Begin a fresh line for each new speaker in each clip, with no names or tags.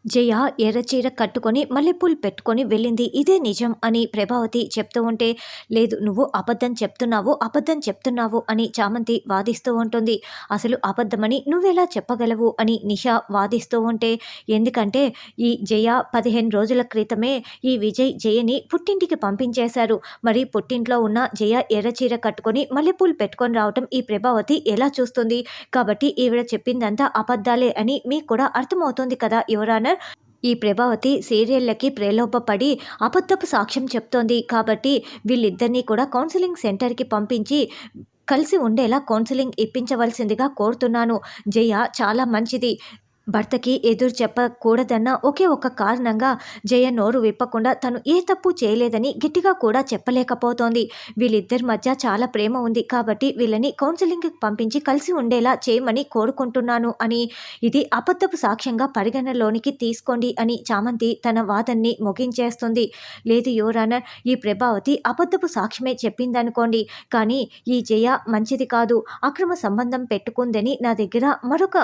జయ ఎర్రచీర కట్టుకొని మల్లెపూలు పెట్టుకొని వెళ్ళింది. ఇదే నిజం అని ప్రభావతి చెప్తూ ఉంటే, లేదు నువ్వు అబద్ధం చెప్తున్నావు అని చామంతి వాదిస్తూ ఉంటుంది. అసలు అబద్ధమని నువ్వెలా చెప్పగలవు అని నిష వాదిస్తూ ఉంటే, ఎందుకంటే ఈ జయ 15 రోజుల క్రితమే ఈ విజయ్ జయని పుట్టింటికి పంపించేశారు. మరి పుట్టింట్లో ఉన్న జయ ఎర్రచీర కట్టుకొని మల్లెపూలు పెట్టుకొని రావటం ఈ ప్రభావతి ఎలా చూస్తుంది? కాబట్టి ఈవిడ చెప్పిందంతా అబద్ధాలే అని మీకు కూడా అర్థమవుతుంది కదా యువరానర్. ఈ ప్రభావతి సీరియళ్ళకి ప్రలోభపడి అబద్ధపు సాక్ష్యం చెప్తోంది. కాబట్టి వీళ్ళిద్దరినీ కూడా కౌన్సిలింగ్ సెంటర్కి పంపించి కలిసి ఉండేలా కౌన్సిలింగ్ ఇప్పించవలసిందిగా కోరుతున్నాను. జయ చాలా మంచిది. భర్తకి ఎదురు చెప్పకూడదన్న ఒకే ఒక కారణంగా జయ నోరు విప్పకుండా తను ఏ తప్పు చేయలేదని గట్టిగా కూడా చెప్పలేకపోతోంది. వీళ్ళిద్దరి మధ్య చాలా ప్రేమ ఉంది. కాబట్టి వీళ్ళని కౌన్సిలింగ్కి పంపించి కలిసి ఉండేలా చేయమని కోరుకుంటున్నాను అని, ఇది అబద్ధపు సాక్ష్యంగా పరిగణలోనికి తీసుకోండి అని చామంతి తన వాదన్ని ముగించేస్తుంది. లేదు యువరానర్, ఈ ప్రభావతి అబద్ధపు సాక్ష్యమే చెప్పిందనుకోండి, కానీ ఈ జయ మంచిది కాదు, అక్రమ సంబంధం పెట్టుకుందని నా దగ్గర మరొక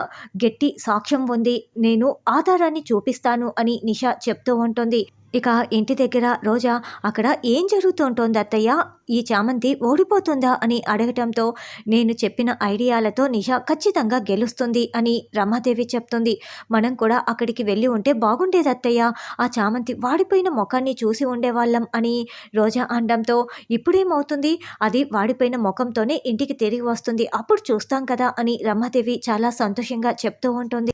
గట్టి సాక్ష్యం ఉంది, నేను ఆధారాన్ని చూపిస్తాను అని నిష చెప్తూ ఉంటుంది. ఇక ఇంటి దగ్గర రోజా అక్కడ ఏం జరుగుతుంటోంది అత్తయ్య, ఈ చామంతి ఓడిపోతుందా అని అడగటంతో, నేను చెప్పిన ఐడియాలతో నిష ఖచ్చితంగా గెలుస్తుంది అని రమాదేవి చెప్తుంది. మనం కూడా అక్కడికి వెళ్ళి ఉంటే బాగుండేది అత్తయ్య, ఆ చామంతి వాడిపోయిన ముఖాన్ని చూసి ఉండేవాళ్ళం అని రోజా అనడంతో, ఇప్పుడేమవుతుంది, అది వాడిపోయిన ముఖంతోనే ఇంటికి తిరిగి వస్తుంది, అప్పుడు చూస్తాం కదా అని రమాదేవి చాలా సంతోషంగా చెప్తూ ఉంటుంది.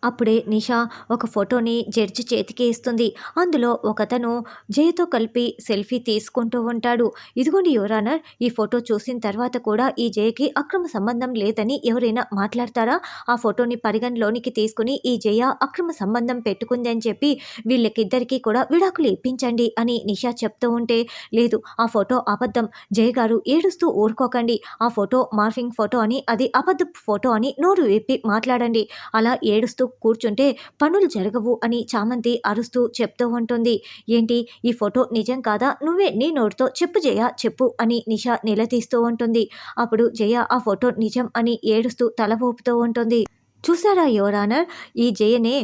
అప్పుడే నిషా ఒక ఫోటోని జడ్జి చేతికి ఇస్తుంది. అందులో ఒకతను జయతో కలిపి సెల్ఫీ తీసుకుంటూ ఉంటాడు. ఇదిగోండి యువరానర్, ఈ ఫోటో చూసిన తర్వాత కూడా ఈ జయకి అక్రమ సంబంధం లేదని ఎవరైనా మాట్లాడతారా? ఆ ఫోటోని పరిగణలోనికి తీసుకుని ఈ జయ అక్రమ సంబంధం పెట్టుకుందని చెప్పి వీళ్ళకిద్దరికీ కూడా విడాకులు ఇప్పించండి అని నిషా చెప్తూ ఉంటే, లేదు ఆ ఫోటో అబద్ధం, జయ గారు ఏడుస్తూ ఊరుకోకండి, ఆ ఫోటో మార్ఫింగ్ ఫోటో అని, అది అబద్ధపు ఫోటో అని నోరు విప్పి మాట్లాడండి, అలా ఏడుస్తూ కూర్చుంటే పనులు జరగవు అని చామంతి అరుస్తూ చెప్తూ ఉంటుంది. ఏంటి ఈ ఫోటో నిజం కాదా, నువ్వే నీ నోటితో చెప్పు జయ, చెప్పు అని నిషా నిలదీస్తూ ఉంటుంది. అప్పుడు జయ ఆ ఫోటో నిజం అని ఏడుస్తూ తల ఊపుతూ ఉంటుంది. చూసారా యువరానర్, ఈ జయనే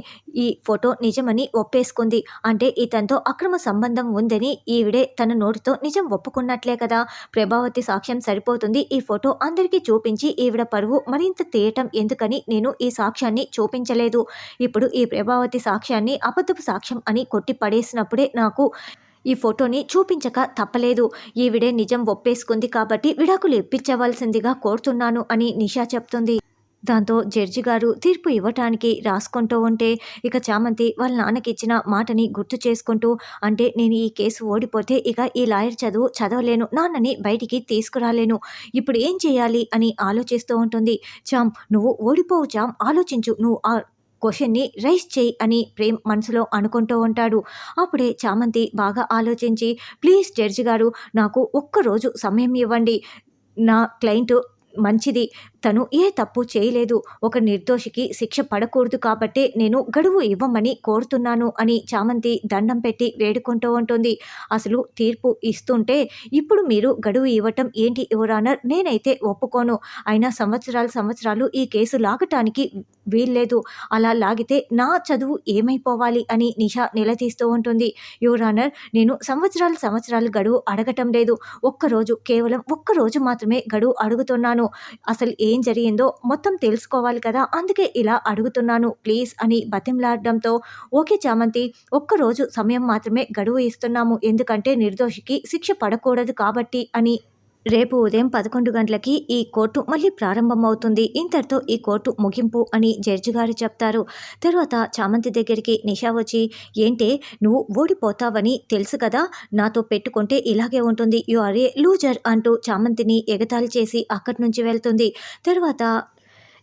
ఈ ఫోటో నిజమని ఒప్పేసుకుంది, అంటే ఇతనితో అక్రమ సంబంధం ఉందని ఈవిడే తన నోటితో నిజం ఒప్పుకున్నట్లే కదా. ప్రభావతి సాక్ష్యం సరిపోతుంది, ఈ ఫోటో అందరికీ చూపించి ఈవిడ పరువు మరింత తీయటం ఎందుకని నేను ఈ సాక్ష్యాన్ని చూపించలేదు. ఇప్పుడు ఈ ప్రభావతి సాక్ష్యాన్ని అబద్ధపు సాక్ష్యం అని కొట్టి పడేసినప్పుడే నాకు ఈ ఫోటోని చూపించక తప్పలేదు. ఈవిడే నిజం ఒప్పేసుకుంది కాబట్టి విడాకులు ఇప్పించవలసిందిగా కోరుతున్నాను అని నిషా చెప్తుంది. దాంతో జడ్జి గారు తీర్పు ఇవ్వటానికి రాసుకుంటూ ఉంటే, ఇక చామంతి వాళ్ళ నాన్నకి ఇచ్చిన మాటని గుర్తు చేసుకుంటూ, అంటే నేను ఈ కేసు ఓడిపోతే ఇక ఈ లాయర్ చదువు చదవలేను, నాన్నని బయటికి తీసుకురాలేను, ఇప్పుడు ఏం చేయాలి అని ఆలోచిస్తూ ఉంటుంది. చామ్, నువ్వు ఓడిపోవు చామ్, ఆలోచించు, నువ్వు ఆ క్వశ్చన్ని రైస్ చేయి అని ప్రేమ్ మనసులో అనుకుంటూ ఉంటాడు. అప్పుడే చామంతి బాగా ఆలోచించి, ప్లీజ్ జడ్జి గారు, నాకు ఒక్కరోజు సమయం ఇవ్వండి, నా క్లయింట్ మంచిది, తను ఏ తప్పు చేయలేదు, ఒక నిర్దోషికి శిక్ష పడకూడదు కాబట్టే నేను గడువు ఇవ్వమని కోరుతున్నాను అని చామంతి దండం పెట్టి వేడుకుంటూ ఉంటుంది. అసలు తీర్పు ఇస్తుంటే ఇప్పుడు మీరు గడువు ఇవ్వటం ఏంటి యువరానర్, నేనైతే ఒప్పుకోను, అయినా సంవత్సరాలు ఈ కేసు లాగటానికి వీల్లేదు, అలా లాగితే నా చదువు ఏమైపోవాలి అని నిషా నిలదీస్తూ ఉంటుంది. యువరానర్, నేను సంవత్సరాలు గడువు అడగటం లేదు, కేవలం ఒక్కరోజు మాత్రమే గడువు అడుగుతున్నాను, అసలు ఏం జరిగిందో మొత్తం తెలుసుకోవాలి కదా, అందుకే ఇలా అడుగుతున్నాను ప్లీజ్ అని బతిమలాడడంతో, ఓకే చామంతి, ఒక్కరోజు సమయం మాత్రమే గడువు ఇస్తున్నాము, ఎందుకంటే నిర్దోషికి శిక్ష పడకూడదు కాబట్టి అని. రేపు ఉదయం 11 గంటలకి ఈ కోర్టు మళ్ళీ ప్రారంభమవుతుంది, ఇంతటితో ఈ కోర్టు ముగింపు అని జడ్జి గారు చెప్తారు. తర్వాత చామంతి దగ్గరికి నిషా వచ్చి, ఏంటే నువ్వు ఓడిపోతావని తెలుసు కదా, నాతో పెట్టుకుంటే ఇలాగే ఉంటుంది, యు ఆర్ ఏ లూజర్ అంటూ చామంతిని ఎగతాళి చేసి అక్కడి నుంచి వెళ్తుంది. తర్వాత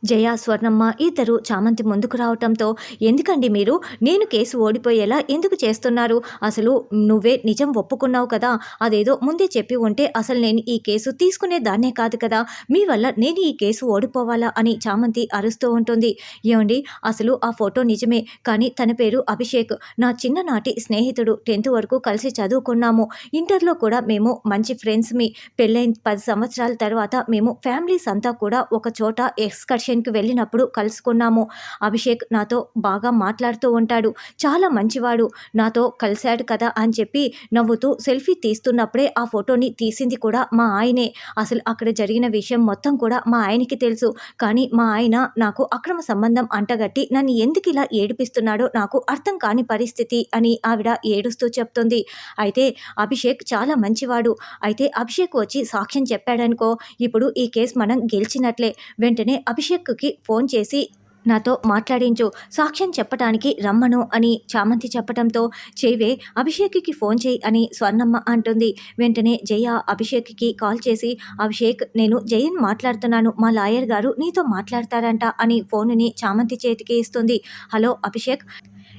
జయ, స్వర్ణమ్మ ఇద్దరు చామంతి ముందుకు రావటంతో, ఎందుకండి మీరు, నేను కేసు ఓడిపోయేలా ఎందుకు చేస్తున్నారు, అసలు నువ్వే నిజం ఒప్పుకున్నావు కదా, అదేదో ముందే చెప్పి ఉంటే అసలు నేను ఈ కేసు తీసుకునే దాన్నే కాదు కదా, మీ వల్ల నేను ఈ కేసు ఓడిపోవాలా అని చామంతి అరుస్తూ ఉంటుంది. ఏమండి, అసలు ఆ ఫోటో నిజమే, కానీ తన పేరు అభిషేక్, నా చిన్ననాటి స్నేహితుడు, 10th వరకు కలిసి చదువుకున్నాము, ఇంటర్లో కూడా మేము మంచి ఫ్రెండ్స్, మీ పెళ్ళైన 10 సంవత్సరాల తర్వాత మేము ఫ్యామిలీస్ అంతా కూడా ఒక చోట ఎక్స్కర్షన్ ఫంక్షన్కి వెళ్ళినప్పుడు కలుసుకున్నాము. అభిషేక్ నాతో బాగా మాట్లాడుతూ ఉంటాడు, చాలా మంచివాడు, నాతో కలిశాడు కదా అని చెప్పి నవ్వుతూ సెల్ఫీ తీస్తున్నప్పుడే ఆ ఫోటోని తీసింది కూడా మా ఆయనే. అసలు అక్కడ జరిగిన విషయం మొత్తం కూడా మా ఆయనకి తెలుసు. కానీ మా ఆయన నాకు అక్రమ సంబంధం అంటగట్టి నన్ను ఎందుకు ఇలా ఏడిపిస్తున్నాడో నాకు అర్థం కాని పరిస్థితి అని ఆవిడ ఏడుస్తూ చెప్తుంది. అయితే అభిషేక్ చాలా మంచివాడు. అయితే అభిషేక్ వచ్చి సాక్ష్యం చెప్పాడనుకో, ఇప్పుడు ఈ కేసు మనం గెలిచినట్లే. వెంటనే అభిషేక్కి ఫోన్ చేసి నాతో మాట్లాడించు, సాక్ష్యం చెప్పటానికి రమ్మను అని చామంతి చెప్పటంతో, చేయవే అభిషేక్కి ఫోన్ చేయి అని స్వర్ణమ్మ అంటుంది. వెంటనే జయ అభిషేక్కి కాల్ చేసి, అభిషేక్ నేను జయన్ మాట్లాడుతున్నాను, మా లాయర్ గారు నీతో మాట్లాడతారంట అని ఫోనుని చామంతి చేతికి ఇస్తుంది. హలో అభిషేక్,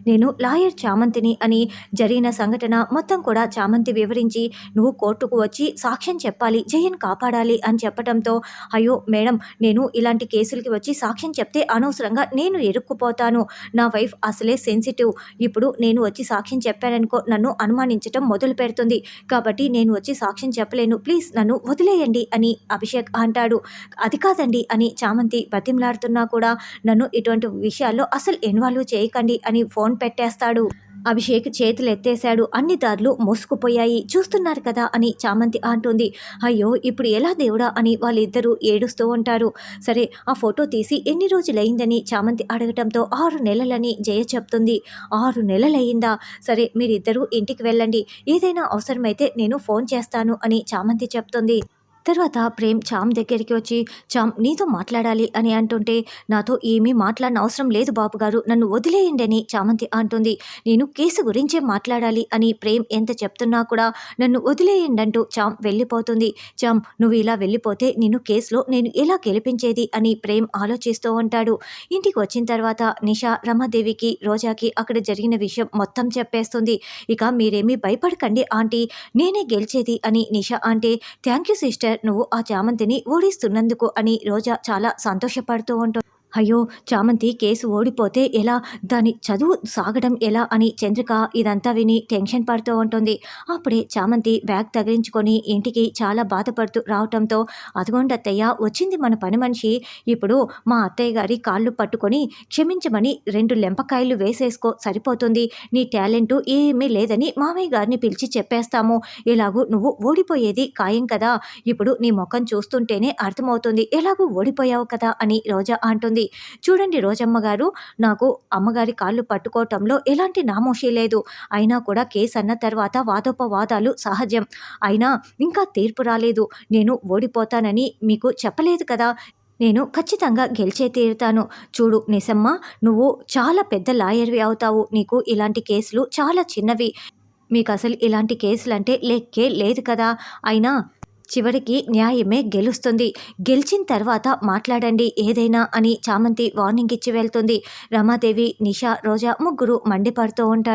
నేను లాయర్ చామంతిని అని జరిగిన సంఘటన మొత్తం కూడా చామంతి వివరించి, నువ్వు కోర్టుకు వచ్చి సాక్ష్యం చెప్పాలి, జయన్ కాపాడాలి అని చెప్పడంతో, అయ్యో మేడం, నేను ఇలాంటి కేసులకి వచ్చి సాక్ష్యం చెప్తే అనవసరంగా నేను ఇరుక్కుపోతాను, నా వైఫ్ అసలే సెన్సిటివ్, ఇప్పుడు నేను వచ్చి సాక్ష్యం చెప్పాననుకో నన్ను అనుమానించటం మొదలు పెడుతుంది, కాబట్టి నేను వచ్చి సాక్ష్యం చెప్పలేను, ప్లీజ్ నన్ను వదిలేయండి అని అభిషేక్ అంటాడు. అది కాదండి అని చామంతి బతిమలాడుతున్నా కూడా, నన్ను ఇటువంటి విషయాల్లో అసలు ఇన్వాల్వ్ చేయకండి అని ఫోన్ పెట్టేస్తాడు. అభిషేక్ చేతులు ఎత్తేశాడు, అన్ని దారులు మోసుకుపోయాయి, చూస్తున్నారు కదా అని చామంతి అంటుంది. అయ్యో ఇప్పుడు ఎలా దేవుడా అని వాళ్ళిద్దరూ ఏడుస్తూ ఉంటారు. సరే ఆ ఫోటో తీసి ఎన్ని రోజులైందని చామంతి అడగటంతో 6 నెలలని జయ చెప్తుంది. 6 నెలలయ్యిందా, సరే మీరిద్దరూ ఇంటికి వెళ్ళండి, ఏదైనా అవసరమైతే నేను ఫోన్ చేస్తాను అని చామంతి చెప్తుంది. తర్వాత ప్రేమ్ చామ్ దగ్గరికి వచ్చి, చామ్ నీతో మాట్లాడాలి అని అంటుంటే, నాతో ఏమీ మాట్లాడిన అవసరం లేదు బాబుగారు, నన్ను వదిలేయండి అని చామంతి అంటుంది. నేను కేసు గురించే మాట్లాడాలి అని ప్రేమ్ ఎంత చెప్తున్నా కూడా, నన్ను వదిలేయండి అంటూ చామ్ వెళ్ళిపోతుంది. చామ్ నువ్వు ఇలా వెళ్ళిపోతే నిన్ను కేసులో నేను ఎలా గెలిపించేది అని ప్రేమ్ ఆలోచిస్తూ ఉంటాడు. ఇంటికి వచ్చిన తర్వాత నిషా రమాదేవికి రోజాకి అక్కడ జరిగిన విషయం మొత్తం చెప్పేస్తుంది. ఇక మీరేమీ భయపడకండి ఆంటీ, నేనే గెలిచేది అని నిషా అంటే, థ్యాంక్ యూ సిస్టర్, నువ్వు ఆ చామంతిని ఓడిస్తున్నందుకు అని రోజా చాలా సంతోషపడుతూ ఉంటుంది. అయ్యో చామంతి కేసు ఓడిపోతే ఎలా, దాని చదువు సాగడం ఎలా అని చంద్రిక ఇదంతా విని టెన్షన్ పడుతూ ఉంటుంది. అప్పుడే చామంతి బ్యాగ్ తగిలించుకొని ఇంటికి చాలా బాధపడుతూ రావటంతో, అదిగోండి అత్తయ్య వచ్చింది మన పని మనిషి, ఇప్పుడు మా అత్తయ్య గారి కాళ్ళు పట్టుకొని క్షమించమని 2 లెంపకాయలు వేసేసుకో సరిపోతుంది, నీ టాలెంటు ఏమీ లేదని మామయ్య గారిని పిలిచి చెప్పేస్తాము, ఎలాగూ నువ్వు ఓడిపోయేది ఖాయం కదా, ఇప్పుడు నీ ముఖం చూస్తుంటేనే అర్థమవుతుంది ఎలాగూ ఓడిపోయావు కదా అని రోజా అంటుంది. చూడండి రోజమ్మ గారు, నాకు అమ్మగారి కాళ్ళు పట్టుకోవటంలో ఎలాంటి నామోషి లేదు, అయినా కూడా కేసు అన్న తర్వాత వాదోపవాదాలు సహజం, అయినా ఇంకా తీర్పు రాలేదు, నేను ఓడిపోతానని మీకు చెప్పలేదు కదా, నేను ఖచ్చితంగా గెలిచే తీరుతాను. చూడు నిసమ్మ, నువ్వు చాలా పెద్ద లాయర్వి అవుతావు, నీకు ఇలాంటి కేసులు చాలా చిన్నవి, మీకు అసలు ఇలాంటి కేసులంటే లెక్కే లేదు కదా, అయినా చివరికి న్యాయమే గెలుస్తుంది, గెలిచిన తర్వాత మాట్లాడండి ఏదైనా అని చామంతి వార్నింగ్ ఇచ్చి వెళ్తుంది. రమాదేవి, నిషా, రోజా ముగ్గురు మండిపడుతూ ఉంటారు.